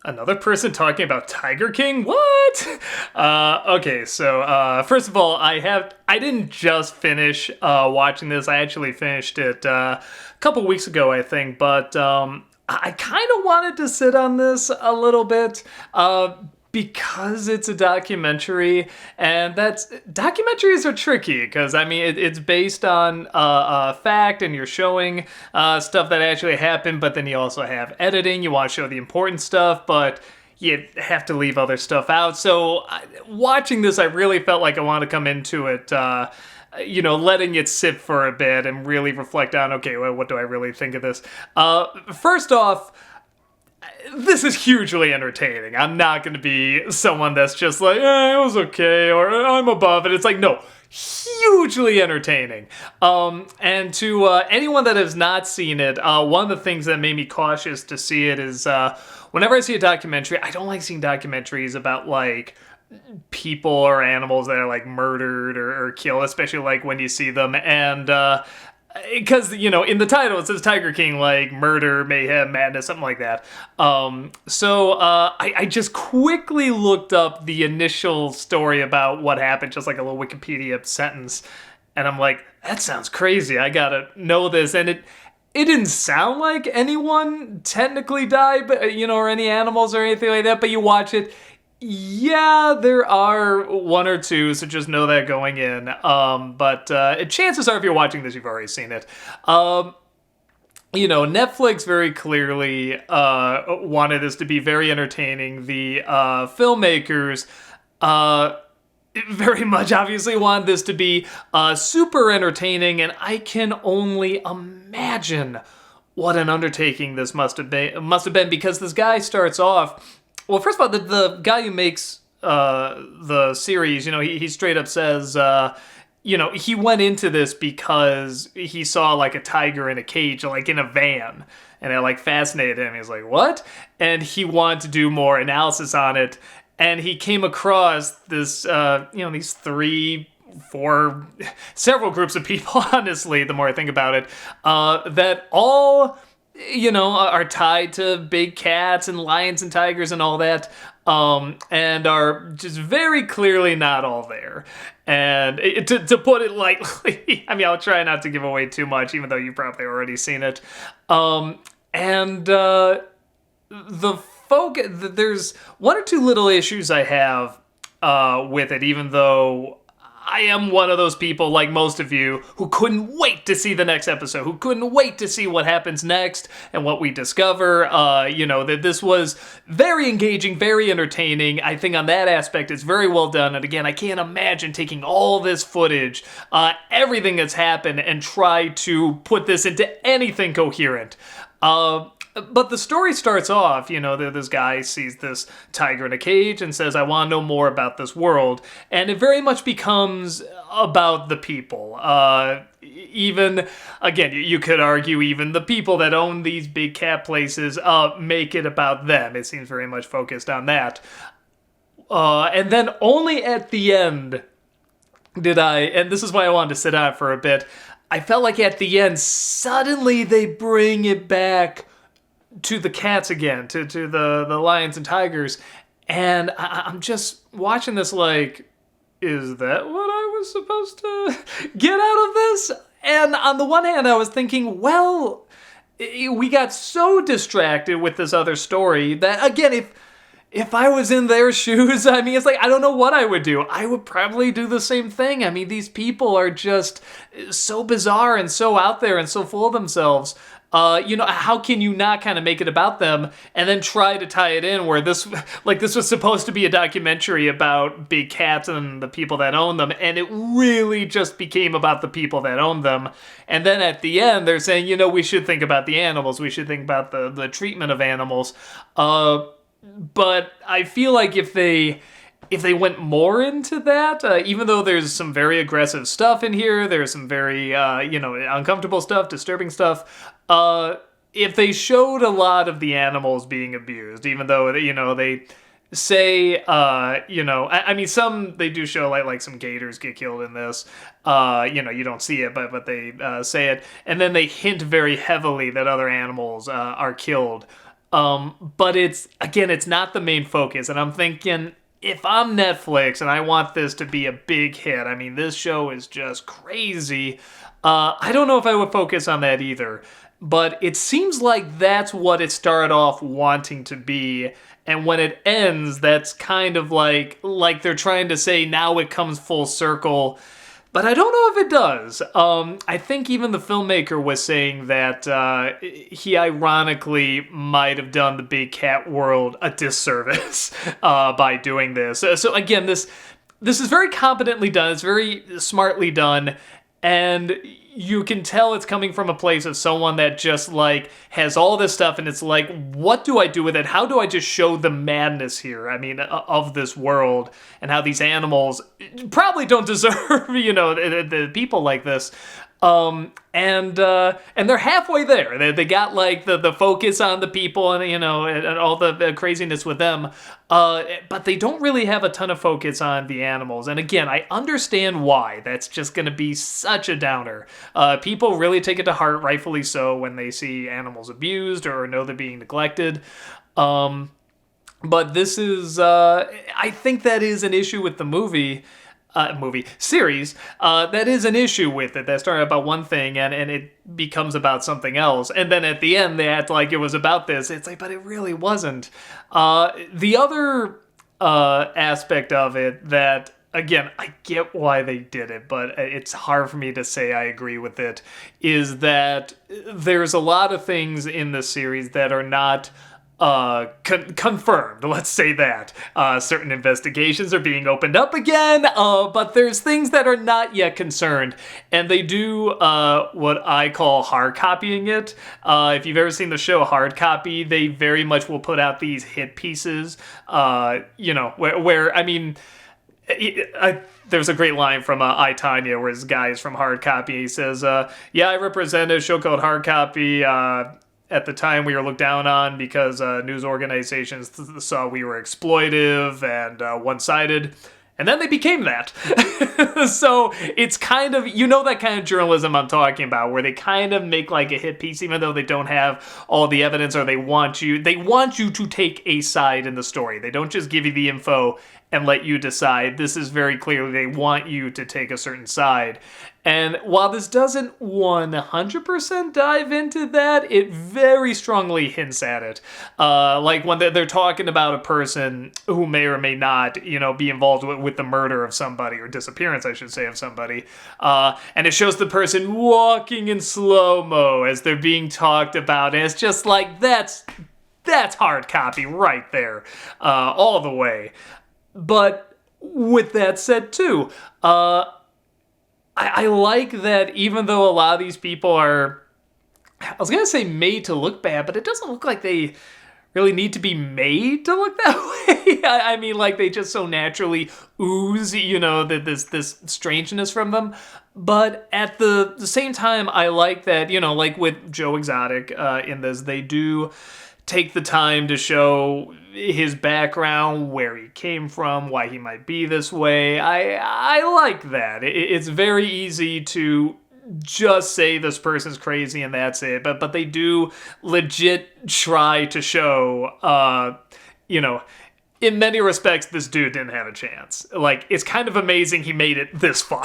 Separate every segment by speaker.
Speaker 1: Another person talking about Tiger King? What? Okay, so first of all, I didn't just finish watching this. I actually finished it a couple weeks ago, I think. But I kind of wanted to sit on this a little bit. Because it's a documentary, and documentaries are tricky because I mean it's based on fact, and you're showing stuff that actually happened, but then you also have editing. You want to show the important stuff, but you have to leave other stuff out. So watching this, I really felt like I wanted to come into it. Letting it sit for a bit and really reflect on, okay, well, what do I really think of this? First off, this is hugely entertaining. I'm not going to be someone that's just like, it was okay, or I'm above it. It's like, no, hugely entertaining. And to anyone that has not seen it, one of the things that made me cautious to see it is whenever I see a documentary, I don't like seeing documentaries about, like, people or animals that are, like, murdered or killed, especially, like, when you see them. And because, in the title it says Tiger King, like murder, mayhem, madness, something like that. So I just quickly looked up the initial story about what happened, just like a little Wikipedia sentence. And I'm like, that sounds crazy. I gotta know this. And it didn't sound like anyone technically died, but, or any animals or anything like that. But you watch it, yeah, there are one or two, so just know that going in. But chances are, if you're watching this, you've already seen it. Netflix very clearly wanted this to be very entertaining. The filmmakers very much obviously wanted this to be super entertaining, and I can only imagine what an undertaking this must have been, because this guy starts off. Well, first of all, the guy who makes the series, he straight up says, he went into this because he saw, like, a tiger in a cage, like, in a van, and it, like, fascinated him. He's like, what? And he wanted to do more analysis on it, and he came across this, these 3, 4, several groups of people, honestly, the more I think about it, that all, are tied to big cats and lions and tigers and all that, and are just very clearly not all there. And to put it lightly, I mean, I'll try not to give away too much, even though you've probably already seen it. There's one or two little issues I have with it, even though I am one of those people, like most of you, who couldn't wait to see the next episode, who couldn't wait to see what happens next and what we discover. That this was very engaging, very entertaining. I think on that aspect, it's very well done. And again, I can't imagine taking all this footage, everything that's happened, and try to put this into anything coherent. But the story starts off, this guy sees this tiger in a cage and says, I want to know more about this world. And it very much becomes about the people. Even, again, you could argue even the people that own these big cat places make it about them. It seems very much focused on that. And then only at the end and this is why I wanted to sit on it for a bit, I felt like at the end, suddenly they bring it back to the cats again, to the lions and tigers, and I'm just watching this like, is that what I was supposed to get out of this? And on the one hand, I was thinking, well, we got so distracted with this other story that, again, if I was in their shoes, I mean, it's like, I don't know what I would do. I would probably do the same thing. I mean, these people are just so bizarre and so out there and so full of themselves. How can you not kind of make it about them and then try to tie it in where this was supposed to be a documentary about big cats and the people that own them, and it really just became about the people that own them. And then at the end, they're saying, we should think about the animals. We should think about the treatment of animals. But I feel like if they went more into that, even though there's some very aggressive stuff in here, there's some very, uncomfortable stuff, disturbing stuff, if they showed a lot of the animals being abused, even though, they say, I mean, some, they do show, like some gators get killed in this, you don't see it, but they say it, and then they hint very heavily that other animals are killed. But it's not the main focus. And I'm thinking, if I'm Netflix and I want this to be a big hit, I mean, this show is just crazy. I don't know if I would focus on that either. But it seems like that's what it started off wanting to be. And when it ends, that's kind of like they're trying to say now it comes full circle. But I don't know if it does. I think even the filmmaker was saying that he ironically might have done the big cat world a disservice by doing this. So again, this is very competently done. It's very smartly done. And you can tell it's coming from a place of someone that just like has all this stuff and it's like, what do I do with it? How do I just show the madness here? I mean, of this world and how these animals probably don't deserve, the people like this. And they're halfway there. They got like the focus on the people and, and all the craziness with them. But they don't really have a ton of focus on the animals. And again, I understand why. That's just going to be such a downer. People really take it to heart, rightfully so, when they see animals abused or know they're being neglected. But this is, I think that is an issue with the series, that is an issue with it. That started about one thing and it becomes about something else. And then at the end, they act like it was about this. It's like, but it really wasn't. The other aspect of it that, again, I get why they did it, but it's hard for me to say I agree with it, is that there's a lot of things in the series that are not confirmed, let's say that. Certain investigations are being opened up again, but there's things that are not yet concerned, and they do what I call hard copying it. If you've ever seen the show Hard Copy, they very much will put out these hit pieces, where I mean, there's a great line from I, Tanya, where this guy is from Hard Copy. He says, yeah, I represent a show called Hard Copy. At the time, we were looked down on because news organizations saw we were exploitive and one-sided. And then they became that. So it's kind of, that kind of journalism I'm talking about, where they kind of make like a hit piece, even though they don't have all the evidence, or they want you to take a side in the story. They don't just give you the info and let you decide. This is very clearly, they want you to take a certain side. And while this doesn't 100% dive into that, it very strongly hints at it. Like when they're talking about a person who may or may not, be involved with the murder of somebody, or disappearance, I should say, of somebody. And it shows the person walking in slow-mo as they're being talked about. And it's just like, that's hard copy right there, all the way. But with that said, too, I like that even though a lot of these people are, I was going to say made to look bad, but it doesn't look like they really need to be made to look that way. I mean, like, they just so naturally ooze, this strangeness from them. But at the same time, I like that, like with Joe Exotic in this, they do take the time to show his background, where he came from, why he might be this way. I like that. It's very easy to just say this person's crazy and that's it. But they do legit try to show, in many respects, this dude didn't have a chance. Like, it's kind of amazing he made it this far.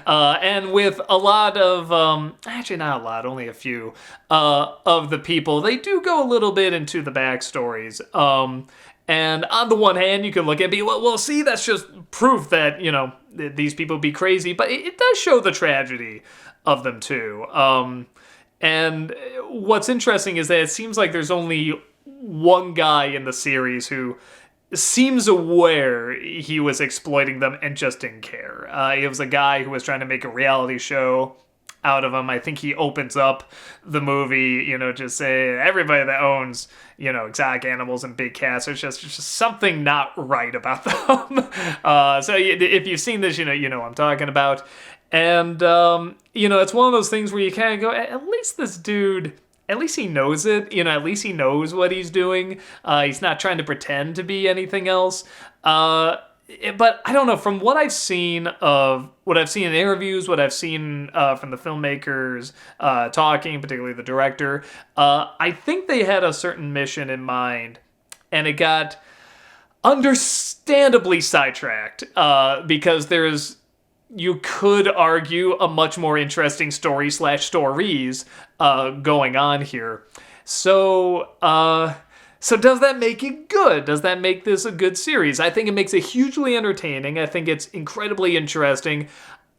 Speaker 1: And with a lot of, actually not a lot, only a few, of the people, they do go a little bit into the backstories. And on the one hand, you can look at it and be, well, see, that's just proof that, these people be crazy. But it does show the tragedy of them, too. And what's interesting is that it seems like there's only one guy in the series who seems aware he was exploiting them and just didn't care. It was a guy who was trying to make a reality show out of him. I think he opens up the movie, just say everybody that owns, exotic animals and big cats, there's just something not right about them. So if you've seen this, you know what I'm talking about. And, it's one of those things where you kind of go, at least this dude, at least he knows it, at least he knows what he's doing. He's not trying to pretend to be anything else. but I don't know, from what I've seen in interviews, what I've seen from the filmmakers talking, particularly the director, I think they had a certain mission in mind, and it got understandably sidetracked because you could argue a much more interesting stories going on here. So does that make it good? Does that make this a good series? I think it makes it hugely entertaining. I think it's incredibly interesting.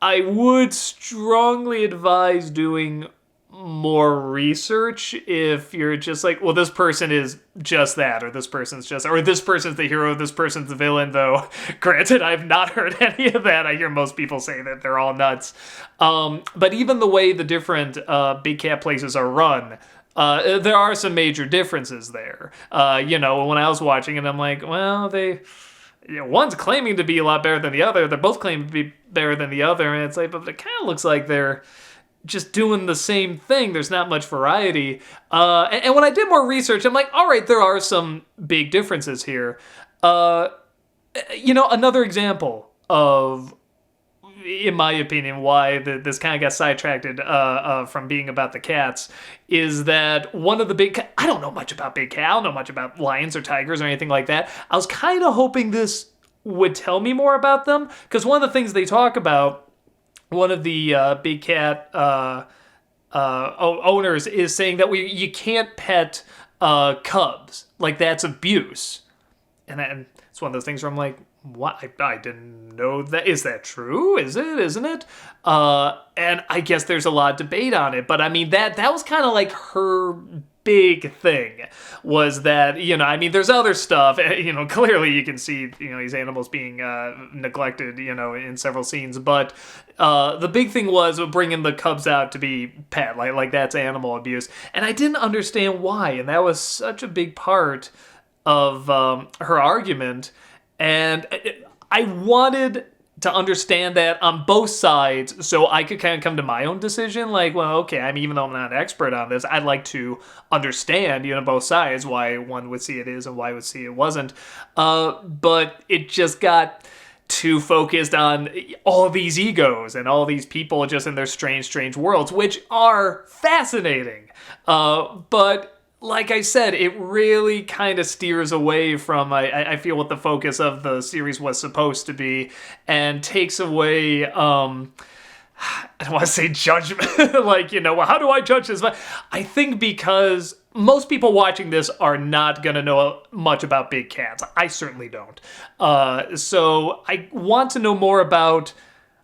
Speaker 1: I would strongly advise doing more research if you're just like, well, this person is just that, or this person's the hero, this person's the villain, though granted, I've not heard any of that. I hear most people say that they're all nuts. But even the way the different big cat places are run, there are some major differences there. When I was watching it, I'm like, well, one's claiming to be a lot better than the other. They're both claiming to be better than the other, and it's like, but it kind of looks like they're just doing the same thing. There's not much variety. And when I did more research, I'm like, all right, there are some big differences here. Another example of, in my opinion, why this kind of got sidetracked from being about the cats is that one of the I don't know much about big cat. I don't know much about lions or tigers or anything like that. I was kind of hoping this would tell me more about them, because one of the things they talk about, one of the big cat owners is saying that you can't pet cubs. Like, that's abuse. And it's one of those things where I'm like, what? I didn't know that. Is that true? Is it? Isn't it? And I guess there's a lot of debate on it. But I mean, that was kind of like her big thing, was that, there's other stuff, clearly you can see, these animals being neglected, in several scenes. But the big thing was bringing the cubs out to be pet, like that's animal abuse. And I didn't understand why. And that was such a big part of her argument. And I wanted to understand that on both sides, so I could kind of come to my own decision. Like, well, okay, even though I'm not an expert on this, I'd like to understand, both sides, why one would see it is and why would see it wasn't. But it just got too focused on all these egos and all these people just in their strange worlds, which are fascinating. But like I said, it really kind of steers away from, I feel, what the focus of the series was supposed to be, and takes away, I don't want to say judgment, well, how do I judge this? But I think because most people watching this are not going to know much about big cats. I certainly don't. So I want to know more about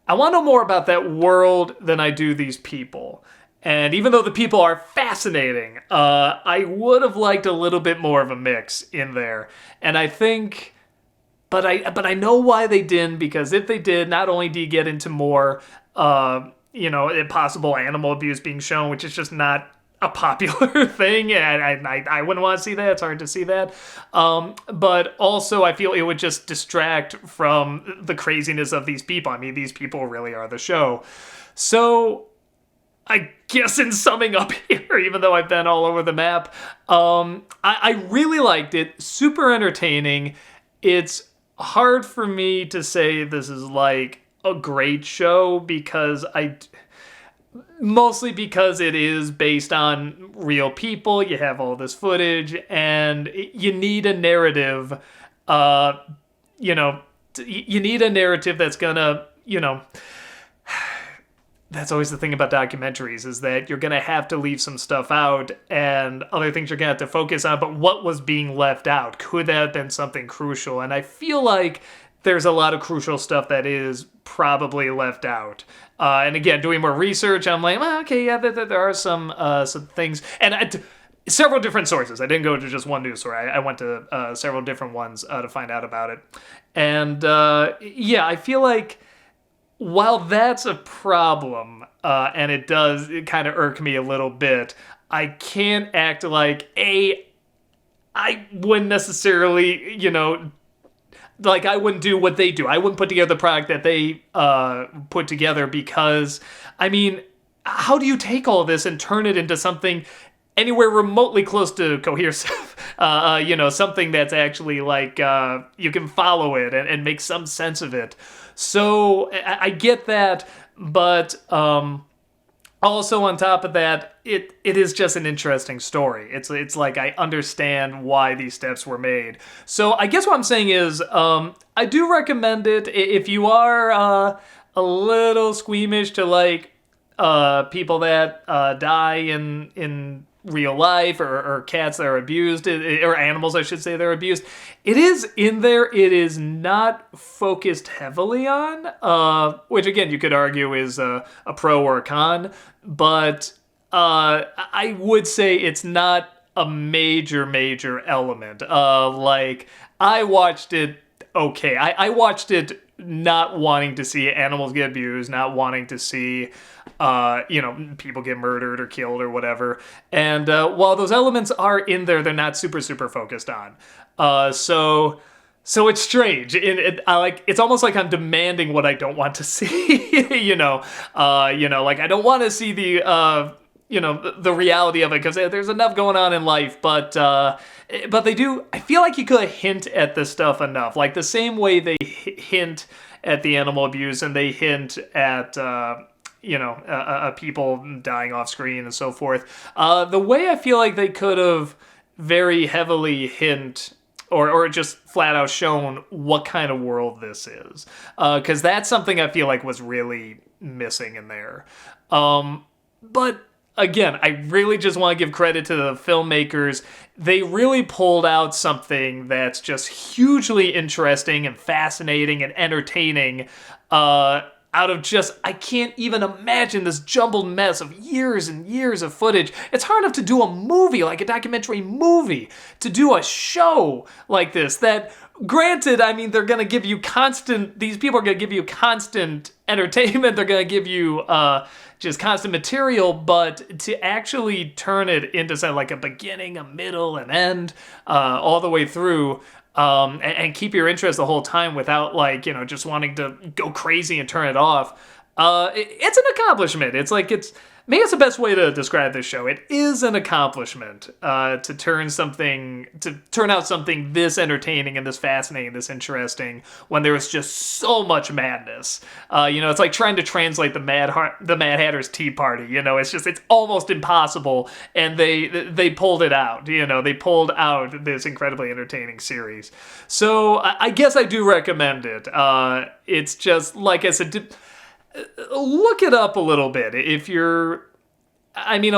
Speaker 1: that world than I do these people. And even though the people are fascinating, I would have liked a little bit more of a mix in there. And I think, but I know why they didn't, because if they did, not only do you get into more, possible animal abuse being shown, which is just not a popular thing, and I wouldn't want to see that. It's hard to see that. But also, I feel it would just distract from the craziness of these people. These people really are the show. So I guess in summing up here, even though I've been all over the map, I really liked it. Super entertaining. It's hard for me to say this is like a great show mostly because it is based on real people. You have all this footage, and you need a narrative. You need a narrative that's gonna, that's always the thing about documentaries, is that you're going to have to leave some stuff out and other things you're going to have to focus on. But what was being left out? Could that have been something crucial? And I feel like there's a lot of crucial stuff that is probably left out. And again, doing more research, I'm like, well, okay, yeah, there are some things. And several different sources. I didn't go to just one news source. I went to several different ones to find out about it. And I feel like, while that's a problem, and it kind of irk me a little bit, I can't act like, I wouldn't necessarily, I wouldn't do what they do. I wouldn't put together the product that they put together, because, how do you take all this and turn it into something anywhere remotely close to cohesive. Something that's actually like you can follow it and make some sense of it. So I get that, but also on top of that, it is just an interesting story. It's like I understand why these steps were made. So I guess what I'm saying is I do recommend it if you are a little squeamish to like people that die in real life, or cats that are abused, or animals, I should say, that are abused. It is in there. It is not focused heavily on, which again, you could argue is a pro or a con, but I would say it's not a major element. Like, I watched it okay. I watched it not wanting to see animals get abused, not wanting to see people get murdered or killed or whatever. And while those elements are in there, they're not super focused on. So it's strange. It's almost like I'm demanding what I don't want to see. Like I don't want to see the reality of it, because there's enough going on in life, but they do. I feel like you could hint at this stuff enough, like the same way they hint at the animal abuse and they hint at people dying off screen and so forth. The way I feel like they could have very heavily hint or just flat out shown what kind of world this is, because that's something I feel like was really missing in there. But again, I really just want to give credit to the filmmakers. They really pulled out something that's just hugely interesting and fascinating and entertaining, out of just, I can't even imagine this jumbled mess of years and years of footage. It's hard enough to do a movie, like a documentary movie, to do a show like this that, granted, I mean, they're going to give you these people are going to give you constant entertainment, they're going to give you just constant material, but to actually turn it into something like a beginning, a middle, an end, all the way through, and keep your interest the whole time without just wanting to go crazy and turn it off. It's an accomplishment. Maybe it's the best way to describe this show. It is an accomplishment to turn out something this entertaining and this fascinating, this interesting, when there was just so much madness. It's like trying to translate the Mad Hatter's Tea Party. It's almost impossible, and they pulled it out. They pulled out this incredibly entertaining series. So I guess I do recommend it. It's just, like I said, look it up a little bit. A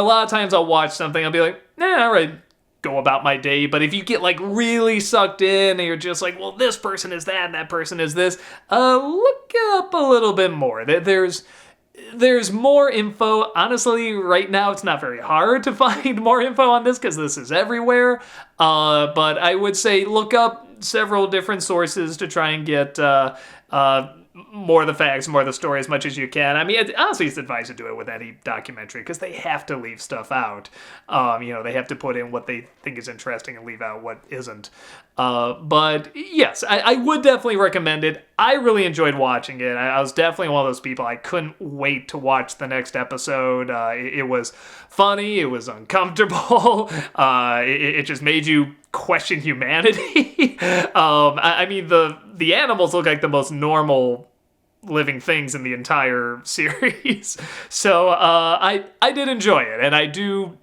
Speaker 1: lot of times I'll watch something, I'll be like, all right, go about my day. But if you get really sucked in and you're just like, well, this person is that and that person is this, look it up a little bit more. There's more info. Honestly, right now it's not very hard to find more info on this because this is everywhere. But I would say look up several different sources to try and get more of the facts, more of the story, as much as you can. Honestly, it's advised to do it with any documentary because they have to leave stuff out. They have to put in what they think is interesting and leave out what isn't. But yes, I would definitely recommend it. I really enjoyed watching it. I was definitely one of those people. I couldn't wait to watch the next episode. It was funny. It was uncomfortable. It just made you question humanity. The animals look like the most normal living things in the entire series. So I did enjoy it, and I do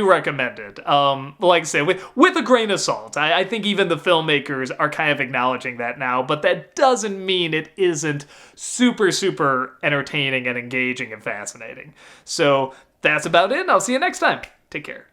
Speaker 1: recommend it. Like I said, with a grain of salt. I think even the filmmakers are kind of acknowledging that now, but that doesn't mean it isn't super entertaining and engaging and fascinating. So that's about it. I'll see you next time. Take care.